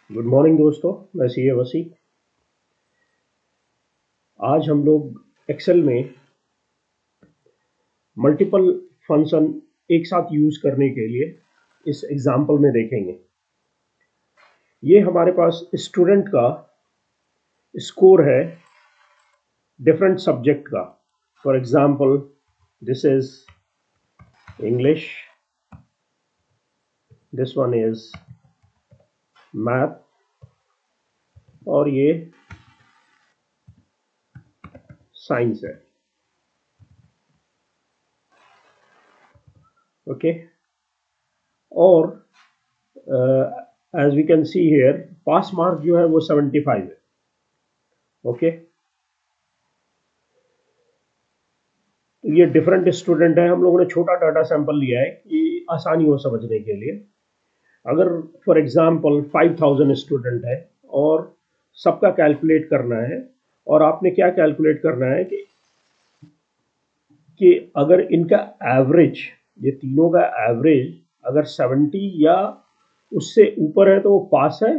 Good morning दोस्तों, मैं सी ए वसी। आज हम लोग एक्सेल में मल्टीपल फंक्शन एक साथ यूज करने के लिए इस एग्जाम्पल में देखेंगे। ये हमारे पास स्टूडेंट का स्कोर है डिफरेंट सब्जेक्ट का। For example this is English, this one is math और ये साइंस है। ओके, और as we can see here pass mark जो है वो 75 है। ओके, तो ये डिफरेंट स्टूडेंट है। हम लोगों ने छोटा डाटा सैंपल लिया है कि आसानी हो समझने के लिए। अगर फॉर एग्जांपल 5000 स्टूडेंट है और सबका कैलकुलेट करना है, और आपने क्या कैलकुलेट करना है कि अगर इनका एवरेज, ये तीनों का एवरेज अगर 70 या उससे ऊपर है तो वो पास है,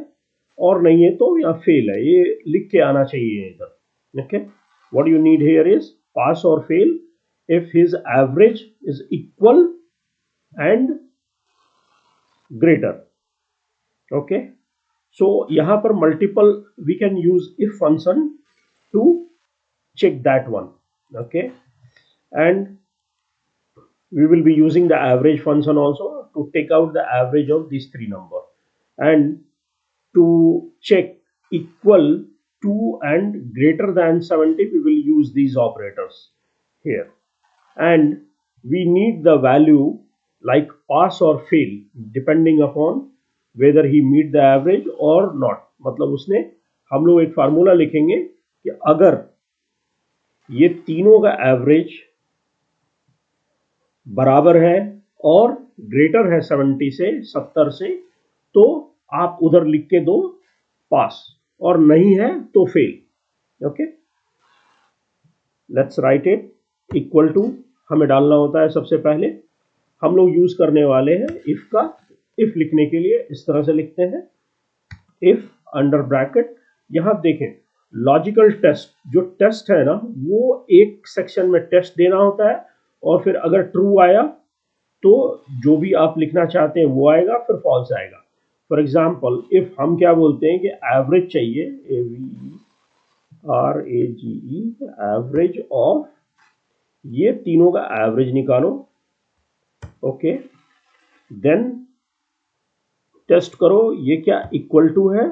और नहीं है तो या फेल है। ये लिख के आना चाहिए इधर। Okay, what you need here is pass और fail if his average is equal and greater. Okay, so यहाँ पर multiple we can use if function to check that one. Okay, and we will be using the average function also to take out the average of these three number, and to check equal to and greater than 70 we will use these operators here. And we need the value like pass or fail depending upon whether he meet the average or not. मतलब उसने हम लोग एक formula लिखेंगे कि अगर ये तीनों का एवरेज बराबर है और ग्रेटर है 70 से 70 से, तो आप उधर लिख के दो पास, और नहीं है तो fail. Okay, let's write it. Equal to हमें डालना होता है सबसे पहले। हम लोग यूज करने वाले हैं इफ का। इफ लिखने के लिए इस तरह से लिखते हैं, इफ अंडर ब्रैकेट। यहां देखें लॉजिकल टेस्ट, जो टेस्ट है ना वो एक सेक्शन में टेस्ट देना होता है, और फिर अगर ट्रू आया तो जो भी आप लिखना चाहते हैं वो आएगा, फिर फॉल्स आएगा। फॉर एग्जाम्पल इफ हम क्या बोलते हैं कि एवरेज चाहिए, AVERAGE, एवरेज ऑफ, ये तीनों का एवरेज निकालो। ओके, देन टेस्ट करो ये क्या इक्वल टू है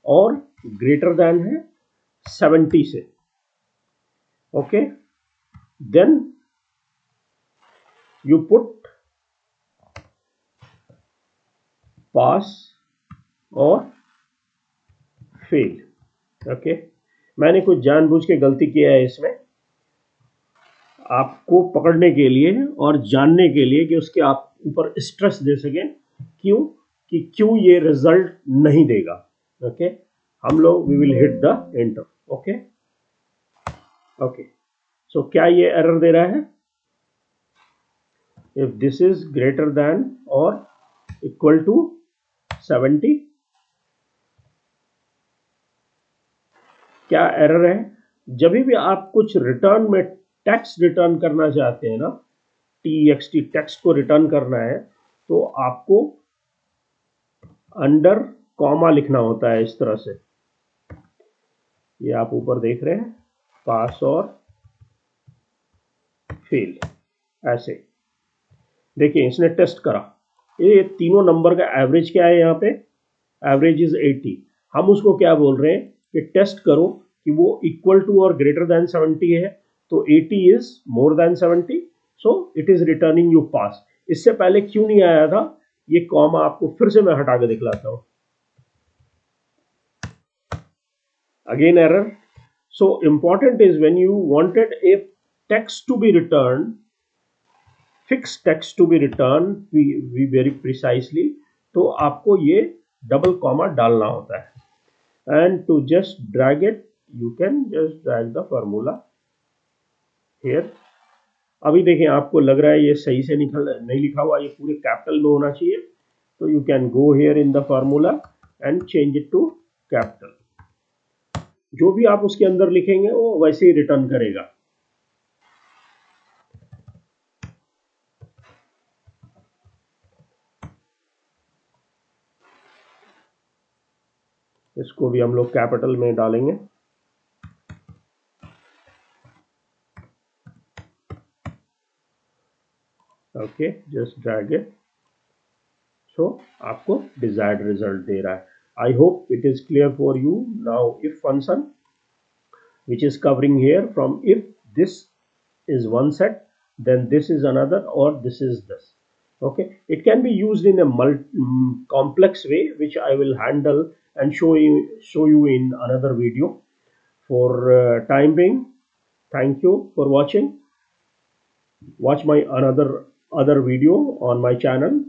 और ग्रेटर देन है 70 से। ओके, देन यू पुट पास और फेल। ओके, मैंने कुछ जानबूझ के गलती किया है इसमें, आपको पकड़ने के लिए और जानने के लिए कि उसके आप ऊपर स्ट्रेस दे सकें क्यों ये रिजल्ट नहीं देगा। ओके, हम लोग we will hit the enter. Okay okay, so क्या ये एरर दे रहा है? If this is greater than और इक्वल टू 70, क्या एरर है? जब भी आप कुछ रिटर्न में टेक्स्ट रिटर्न करना चाहते हैं ना, TXT टेक्स्ट को रिटर्न करना है, तो आपको अंडर कॉमा लिखना होता है इस तरह से। ये आप ऊपर देख रहे हैं, पास और फेल, ऐसे। देखिए इसने टेस्ट करा, ये तीनों नंबर का एवरेज क्या है, यहाँ पे एवरेज इज 80। हम उसको क्या बोल रहे हैं कि टेस्ट करो कि वो इक्वल टू और ग्रेटर देन 70 है, तो 80 is more than 70, so it is returning you pass. इससे पहले क्यों नहीं आया था ये कॉमा, आपको फिर से मैं हटा के दिखलाता हूं। Again error. So important is when you wanted a text to be returned, fixed text to be returned, we very precisely, तो आपको ये डबल कॉमा डालना होता है। and to just drag it, you can just drag the formula here। अभी देखें आपको लग रहा है ये सही से नहीं लिखा हुआ, ये पूरे कैपिटल में होना चाहिए, तो you can go here in the formula and change it to capital. जो भी आप उसके अंदर लिखेंगे वो वैसे ही रिटर्न करेगा। इसको भी हम लोग कैपिटल में डालेंगे। Okay, just drag it. So आपको डिजायर्ड रिजल्ट दे रहा है। I hope it is clear for you. Now if function which is covering here from if this is one set, then this is another, or this is this. Okay, it can be used in a complex way, which I will handle and show you in another video. For time being, thank you for watching. Watch my other video on my channel.